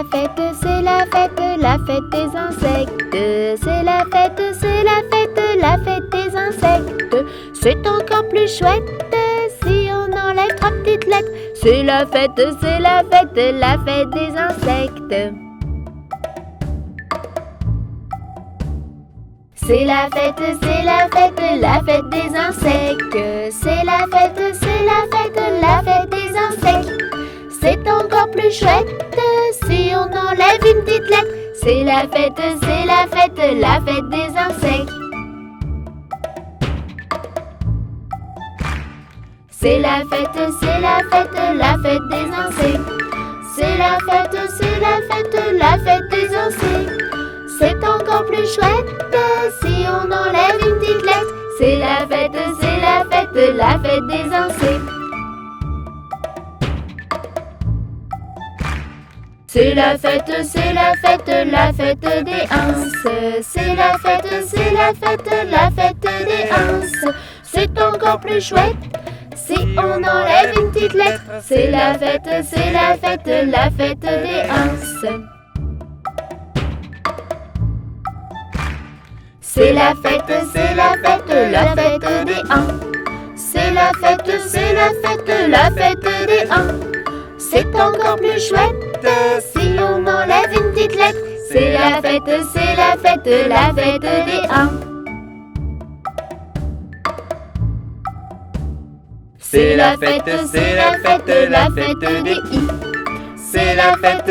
la fête, c'est la fête des insectes. C'est la fête, la fête des insectes. C'est encore plus chouette si on enlève 3 petites lettres. C'est la fête, la fête des insectes. C'est la fête, la fête des insectes. C'est la fête, la fête des insectes. C'est encore plus chouette si on enlève une petite lettre. C'est la fête, la fête des insectes. C'est la fête, la fête des insectes. C'est la fête, la fête des insectes. C'est encore plus chouette si on enlève une petite lettre. C'est la fête, la fête des insectes. C'est la fête, la fête des ins. C'est la fête, la fête des ins. C'est encore plus chouette si on enlève une petite lettre. C'est la fête, la fête des ins. C'est la fête, la fête des ins. C'est la fête, la fête des ins. C'est encore plus chouette si on enlève une petite lettre. C'est la fête, la fête des ins. C'est la fête, la fête des i. C'est la fête,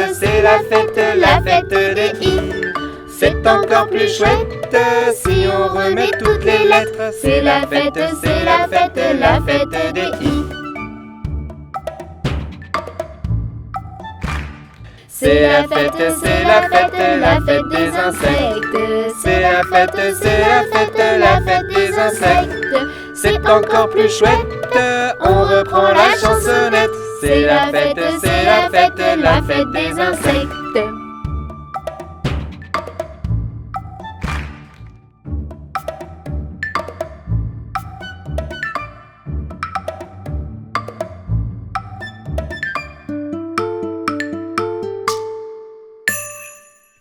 la fête des i. C'est encore plus chouette si on remet toutes les lettres. C'est la fête, la fête des i. C'est la fête, la fête des insectes. C'est la fête, la fête des insectes. C'est encore plus chouette, on reprend la chansonnette. C'est la fête, la fête des insectes.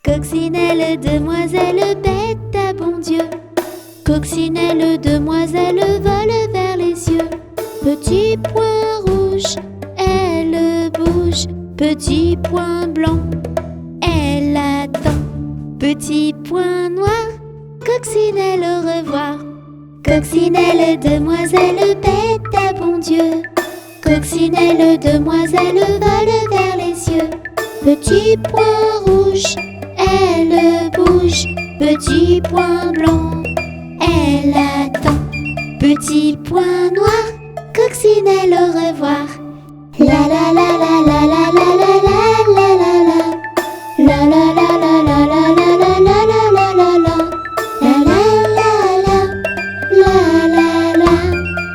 Coccinelle, demoiselle, bête à bon Dieu. Coccinelle, demoiselle, vole vers les cieux. Petit point rouge, elle bouge. Petit point blanc, elle attend. Petit point noir, coccinelle, au revoir. Coccinelle, demoiselle, bête à bon Dieu. Coccinelle, demoiselle, vole vers les cieux. Petit point rouge, elle bouge. Petit point blanc, elle attend. Petit point noir, coccinelle, au revoir. La la la la la la la la la la la la. La la la la la la la la la la la la. La la la la. La la la.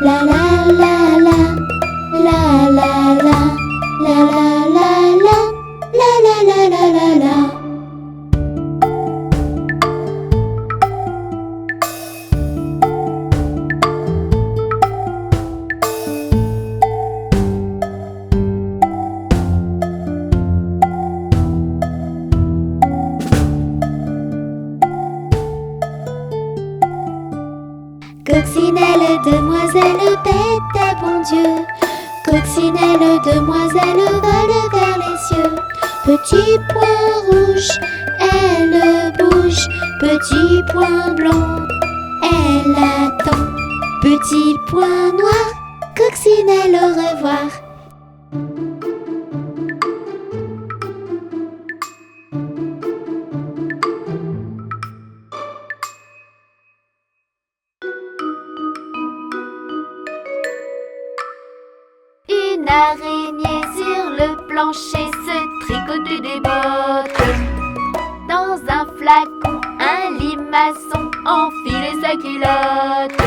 La la la la. La la la. La la la la. La la la la la la. Coccinelle, demoiselle, bête à bon Dieu. Coccinelle, demoiselle, vole vers les cieux. Petit point rouge, elle bouge. Petit point blanc, elle attend. Petit point noir, coccinelle, au revoir. Une araignée sur le plancher se tricotait des bottes. Dans un flacon, un limaçon enfilait sa culotte.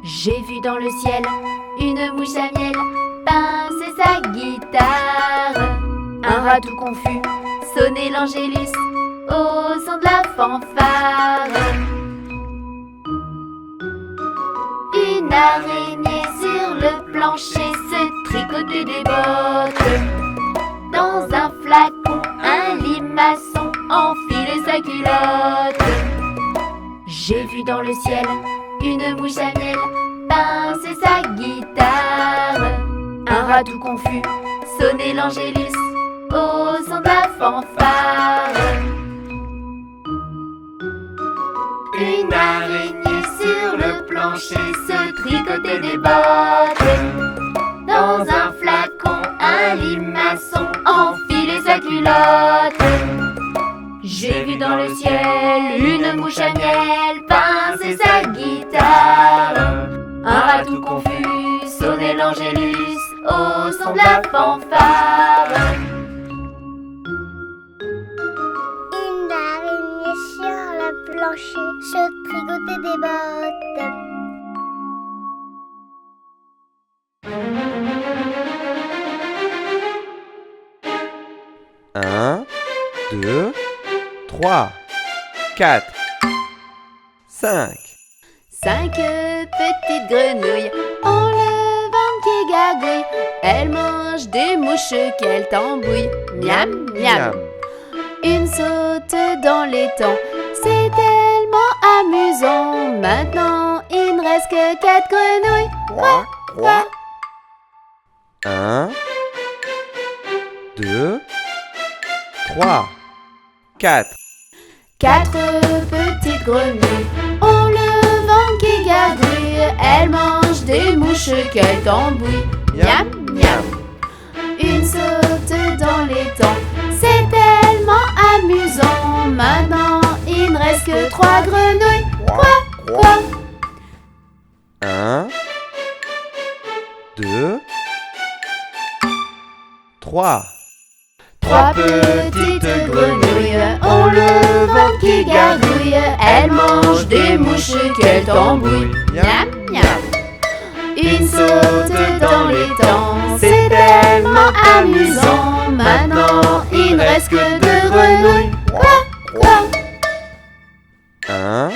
J'ai vu dans le ciel une mouche à miel pincer sa guitare. Un rat tout confus sonnait l'angélus au son de la fanfare. Une araignée sur le plancher se tricotait des bottes. Dans un flacon, un enfiler sa culotte. J'ai vu dans le ciel une mouche à miel pincer sa guitare. Un rat tout confus sonner l'angélus au son de la fanfare. Une araignée sur le plancher se tricotait des bottes. Dans un flacon, un limaçon enfiler sa culotte. J'ai vu dans le ciel une mouche à miel pincer sa guitare. Un rat tout confus sonner l'angélus au son de la fanfare. Une araignée sur le plancher se tricotait des bottes. 1, 2, 3, 4, 5. 5 petites grenouilles ont le ventre qui gargouille. Elles mangent des mouches qu'elles tambouillent. Miam, miam. Une saute dans l'étang, c'est tellement amusant. Maintenant, il ne reste que 4 grenouilles. Quoi, quoi? 1, 2, 3, 4. 4 petites grenouilles ont le ventre qui gargouille. Elles mangent des mouches qu'elles tambouillent. Miam, miam. Une saute dans l'étang, c'est tellement amusant. Maintenant, il ne reste que 3 grenouilles. Quoi, quoi? 1, 2, 3. 3 petites grenouilles ont le ventre qui gargouille. Elles mangent des mouches qu'elles tambouillent. Miam, miam. Une saute dans l'étang, c'est tellement amusant. Maintenant, il ne reste que 2 grenouilles. Quoi, quoi? 1,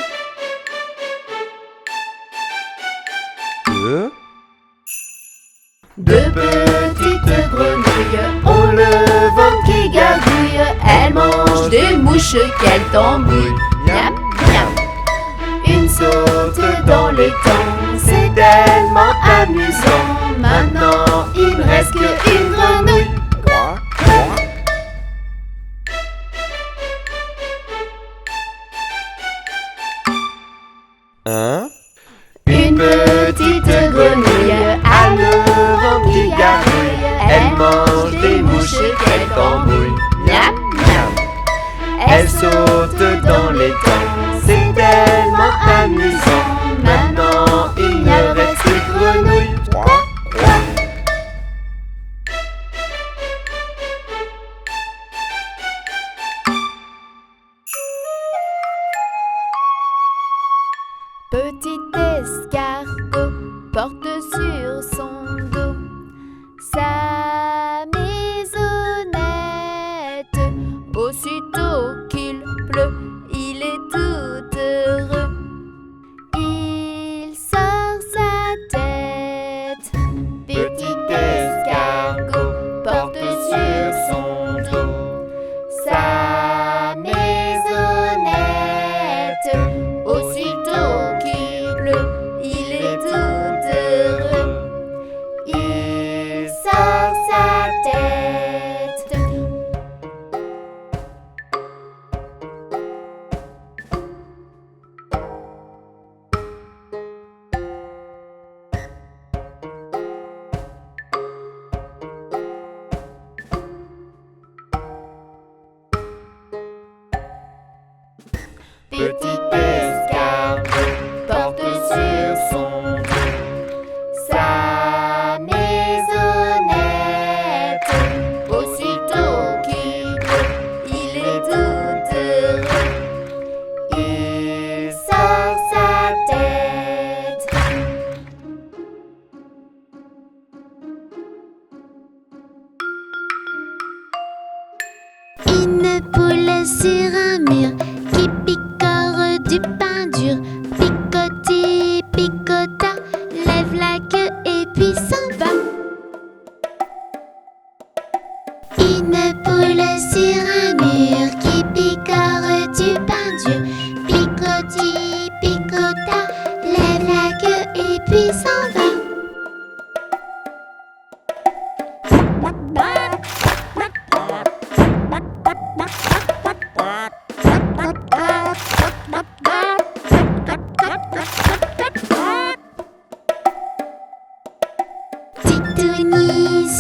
2. 2 petites grenouilles ont le ventre qui gargouille. Elles mangent des mouches qu'elles tambouillent. Miam, miam. Une saute dans l'étang, c'est tellement amusant. Maintenant, il ne reste qu'une grenouille. Quoi, quoi? 1. Une petite grenouille a le ventre qui gargouille. Elle mange des mouches qu'elle tambouille. Miam, miam. Elle saute dans l'étang, c'est tellement amusant. Maintenant, il ne reste que grenouille. Quoi, quoi? 'Petit escargot porte sur son dos sa maisonnette. Aussitôt qu'il pleut, il est tout heureux. Il sort sa tête. Petit escargot porte sur son dos sa maisonnette. Aussitôt qu'il pleut, il est tout heureux. Il sort sa tête. Petit escargot porte sur son dos sa maisonnette. Aussitôt qu'il pleut, il est tout heureux. Il sort sa tête. Une poule sur un mur qui picore du pain dur. Picoté, picota, lève la queue et puis s'en va. Une poule sur un mur qui picore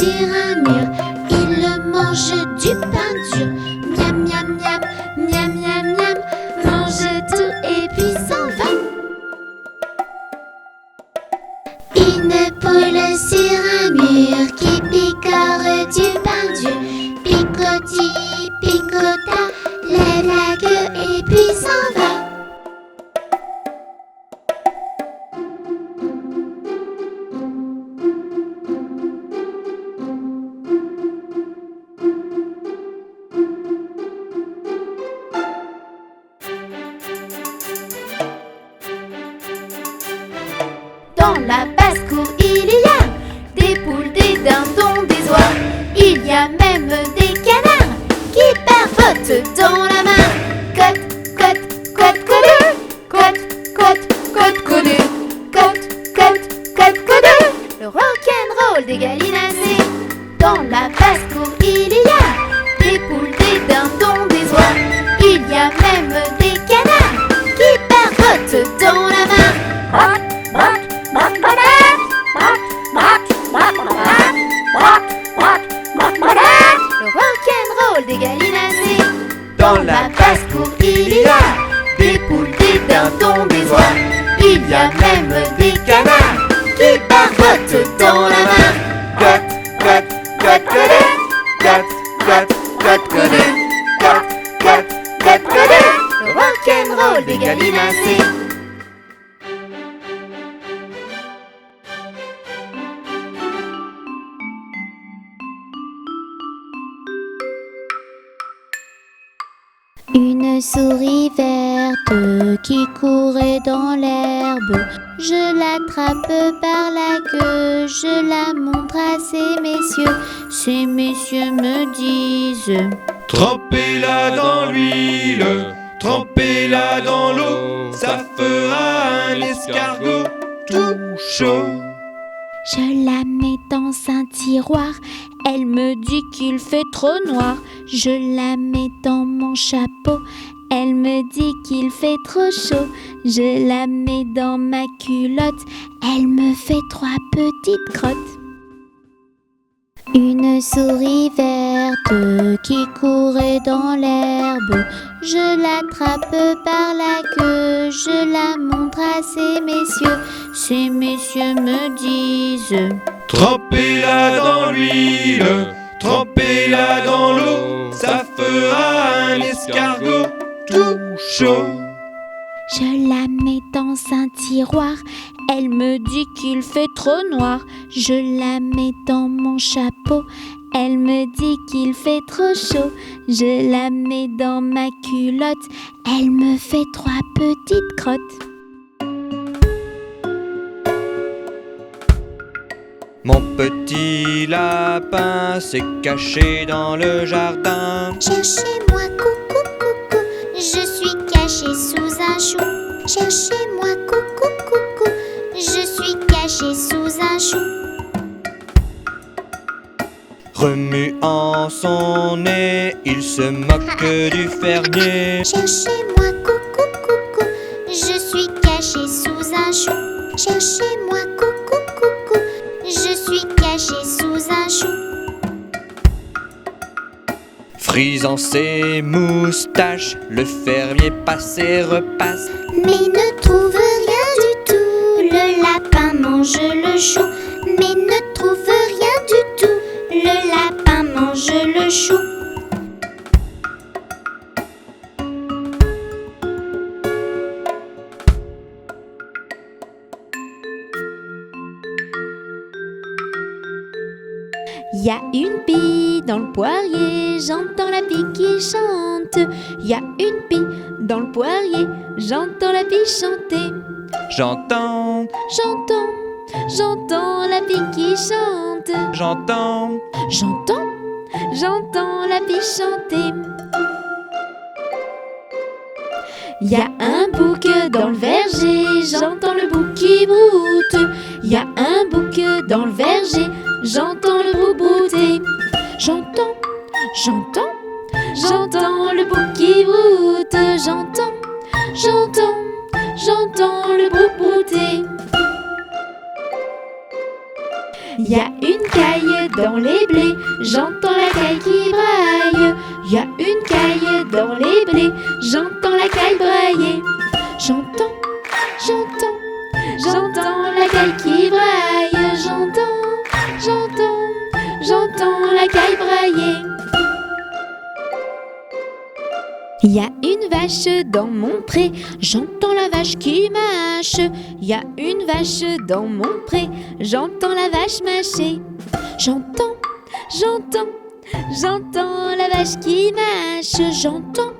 sur un mur. Il mange du pain dur. Miam, miam, miam, miam, miam, miam. Mange tout et puis s'en va. Une poule sur un mur qui picore du pain dur. Picoti, picota, lève la queue et puis s'en va. Dans la basse-cour, il y a des poules, des dindons, des oies. Il y a même des canards qui barbotent dans la main. Cote, cote, cote, codé. Cote, cote, cote, codé. Cote, cote, cote, codé. Le rock'n'roll des gallinacés. Dans la basse-cour, il y a des poules, des dindons, des oies. Il y a même des canards qui barbotent dans la main. Le rock'n'roll des gallinacés. Dans la basse-cour, il y a des poules, des dindons, des oies. Il y a même des canards qui barbotent dans la main. Cote, cote, cote, codé. Cote, cote, cote, codé. Cote, cote, cote, codé. Le rock'n'roll des gallinacés. Une souris verte qui courait dans l'herbe. Je l'attrape par la queue, je la montre à ces messieurs. Ces messieurs me disent: trempez-la dans l'huile, trempez-la dans l'eau, ça fera un escargot tout chaud. Je la mets dans un tiroir, elle me dit qu'il fait trop noir. Je la mets dans mon chapeau, elle me dit qu'il fait trop chaud. Je la mets dans ma culotte, elle me fait 3 petites crottes. Une souris verte qui courait dans l'herbe. Je l'attrape par la queue, je la montre à ces messieurs. Ces messieurs me disent: trempez-la dans l'huile, trempez-la dans l'eau, ça fera un escargot tout chaud. Je la mets dans un tiroir, elle me dit qu'il fait trop noir. Je la mets dans mon chapeau, elle me dit qu'il fait trop chaud. Je la mets dans ma culotte, elle me fait 3 petites crottes. Mon petit lapin s'est caché dans le jardin. Cherchez-moi, coucou, coucou, je suis caché sous un chou. Cherchez-moi, coucou, coucou, je suis caché sous un chou. Remuant son nez, il se moque du fermier. Cherchez-moi, coucou, coucou, je suis caché sous un chou. Cherchez-moi, coucou, coucou, je suis caché sous un chou. Frisant ses moustaches, le fermier passe et repasse. Mais ne trouve rien du tout, le lapin mange le chou. Mais ne trouve rien du tout, le lapin mange le chou. Y a une bille dans le poirier, j'entends la bille qui chante. Y a une bille dans le poirier, j'entends la bille chanter. J'entends, J'entends la bille qui chante. j'entends. J'entends la bille chanter. Y a un bouc dans le verger, j'entends le bouc qui broute. Y a un bouc dans le verger, j'entends le bouc brouter. J'entends le bouc qui broute. J'entends le bouc brouter. Y a une caille dans les blés, j'entends la caille qui braille. Y a une caille dans les blés, j'entends la caille brailler. J'entends, j'entends, j'entends la caille qui braille. J'entends, j'entends, j'entends la caille brailler. Y a une vache dans mon pré, j'entends la vache qui mâche. Y a une vache dans mon pré, j'entends la vache mâcher. J'entends, j'entends, j'entends la vache qui mâche. J'entends,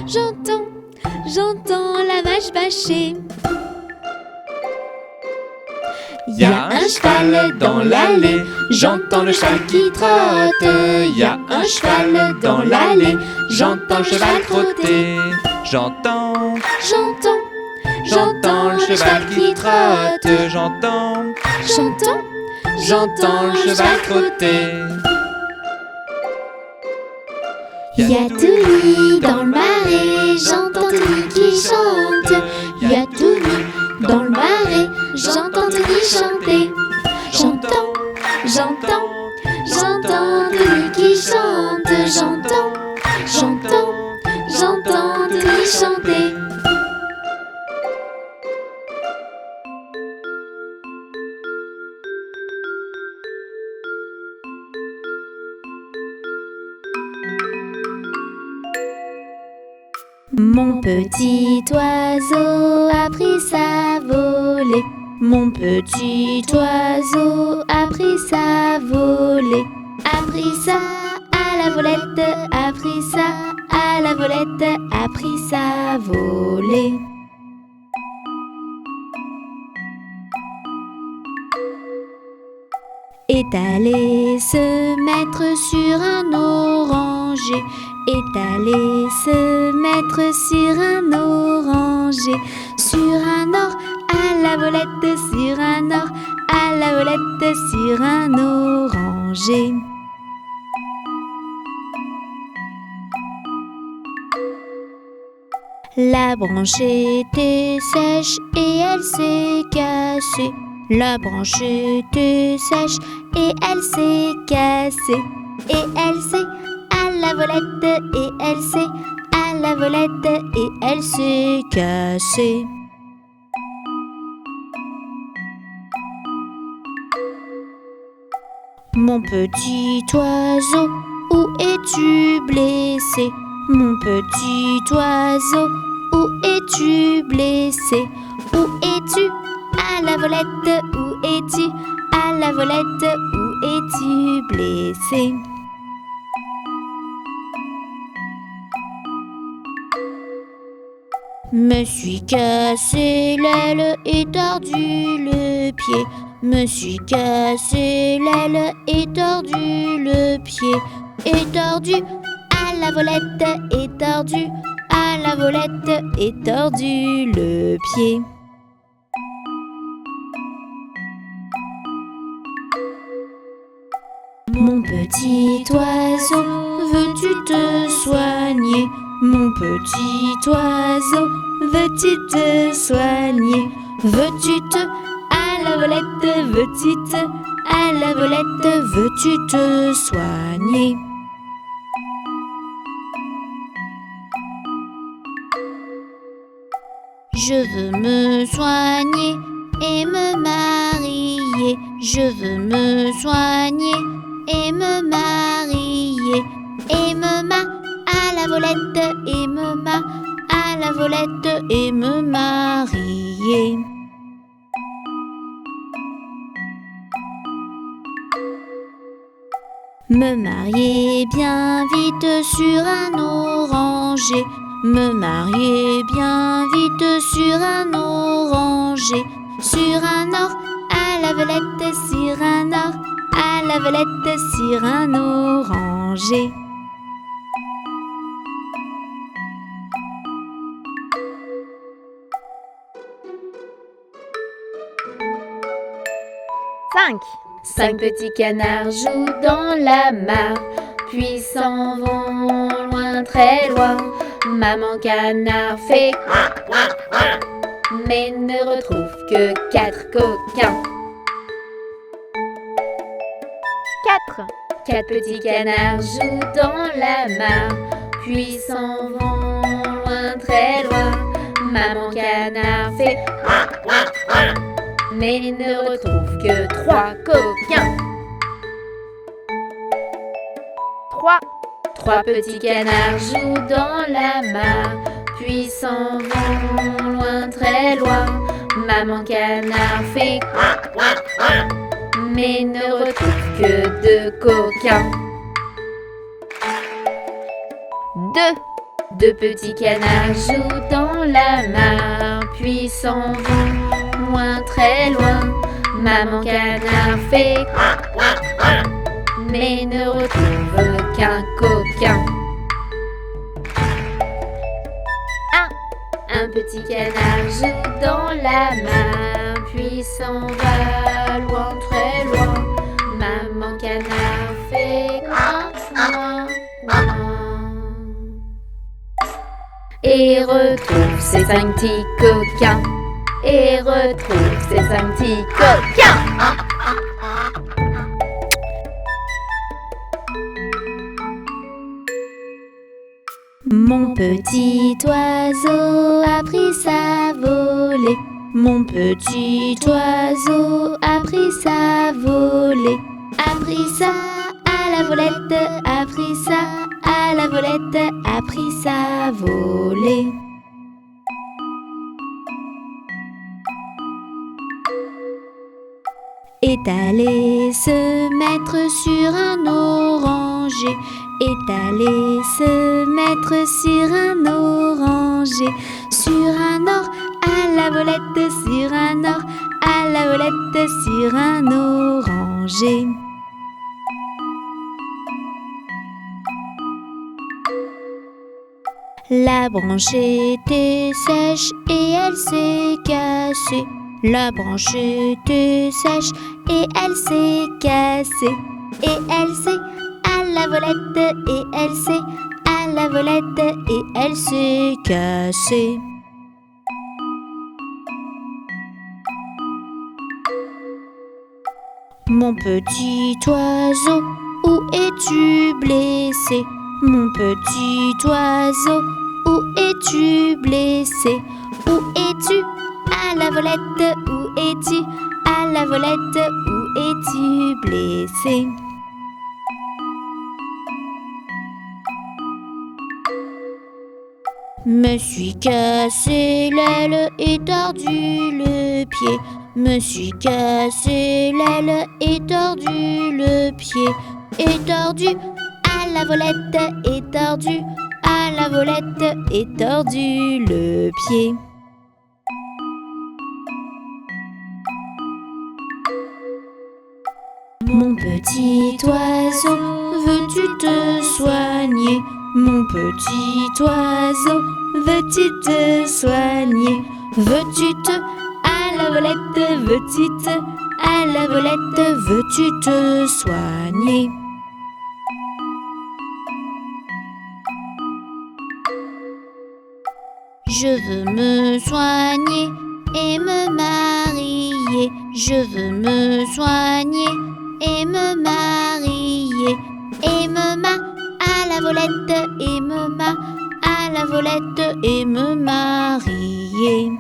j'entends, j'entends la vache vacher. Y a un cheval dans l'allée, j'entends le cheval qui trotte. Y a un cheval dans l'allée, j'entends le cheval trotter. J'entends, J'entends, j'entends le cheval qui trotte. J'entends, j'entends, j'entends le cheval trotter. Y a Touni dans le marais, j'entends Touni qui chante. Y a Touni dans le marais, j'entends Touni chanter. J'entends, j'entends, j'entends Touni qui chante. J'entends, j'entends, j'entends Touni chanter. Mon petit oiseau a pris sa volée. Mon petit oiseau a pris sa volée. A pris ça à la volette, a pris ça à la volette, a pris sa volée. Est allé se mettre sur un oranger. Est allé se mettre sur un oranger. Sur un or à la volette, sur un or à la volette, sur un oranger. La branche était sèche et elle s'est cassée. La branche était sèche et elle s'est cassée. Et elle s'est à la volette, et elle s'est à la volette, et elle s'est cassée. Mon petit oiseau, où es-tu blessé? Mon petit oiseau, où es-tu blessé? Où es-tu à la volette? Où es-tu à la volette? Où es-tu blessé? Me suis cassé l'aile et tordu le pied. Me suis cassé l'aile et tordu le pied. Et tordu à la volette, et tordu à la volette, et tordu le pied. Mon petit oiseau, veux-tu te soigner? Mon petit oiseau, veux-tu te soigner? Veux-tu te à la volette? Veux-tu te à la volette? Veux-tu te soigner? Je veux me soigner et me marier. Je veux me soigner et me marier. Et me à la volette, et me à la volette, et me marier. Me marier bien vite sur un oranger. Me marier bien vite sur un oranger. Sur un or à la volette, sur un or à la volette, sur un oranger. Cinq petits canards jouent dans la mare, puis s'en vont loin, très loin. Maman canard fait couac, couac, couac, mais ne retrouve que 4 coquins. 4. 4 petits canards jouent dans la mare, puis s'en vont loin, très loin. Maman canard fait mais ne retrouve que 3 coquins. 3 petits canards jouent dans la mare, puis s'en vont loin, très loin. Maman canard fait mais ne retrouve que 2 coquins. 2 petits canards jouent dans la mare, puis s'en vont loin, très loin. Maman canard fait mais ne retrouve qu'un coquin. Un petit canard joue dans la mare, puis s'en va loin, très loin. Maman canard fait coin, et retrouve ses 5 petits coquins. Et retrouve ses 5 petits coquins. Mon petit oiseau a pris sa volée. Mon petit oiseau a pris sa volée. A pris ça à la volette, a pris ça à la volette, a pris sa volée. Est allé se mettre sur un oranger. Est allé se mettre sur un oranger. Sur un or à la volette, sur un or à la volette, sur un oranger. La branche était sèche et elle s'est cassée. La branche était sèche et elle s'est cassée. Et elle s'est à la volette, et elle s'est à la volette, et elle s'est cassée. Mon petit oiseau, où es-tu blessé? Mon petit oiseau, où es-tu blessé? Où es-tu à la volette? Où es-tu à la volette? Où es-tu blessé? Me suis cassé l'aile et tordu le pied. Me suis cassé l'aile et tordu le pied. Et tordu à la volette, et tordu à la volette, et tordu le pied. Mon petit oiseau, veux-tu te soigner? Mon petit oiseau, veux-tu te soigner? Veux-tu te à la volette? Veux-tu te à la volette? Veux-tu te soigner? Je veux me soigner et me marier. Je veux me soigner et me marier. Et me à la volette, et me à la volette, et me marier.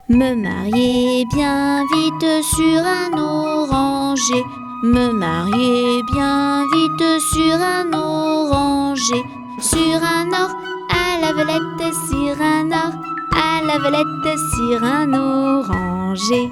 Me marier bien vite sur un oranger. Me marier bien vite sur un oranger. Sur un or à la volette, sur un or à la volette, sur un oranger.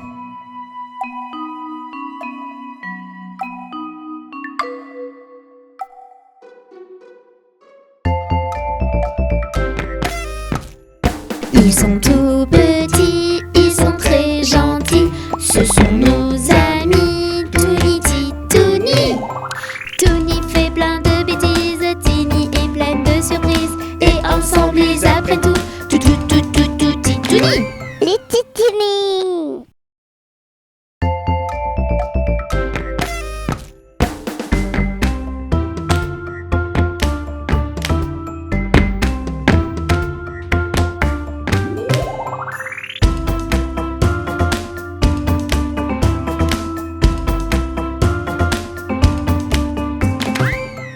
Ils sont tout petits, ils sont très gentils. Ce sont nos amis, Touni, Titouni. Touni fait plein de bêtises, Tini est pleine de surprises. Et ensemble ils apprennent tout.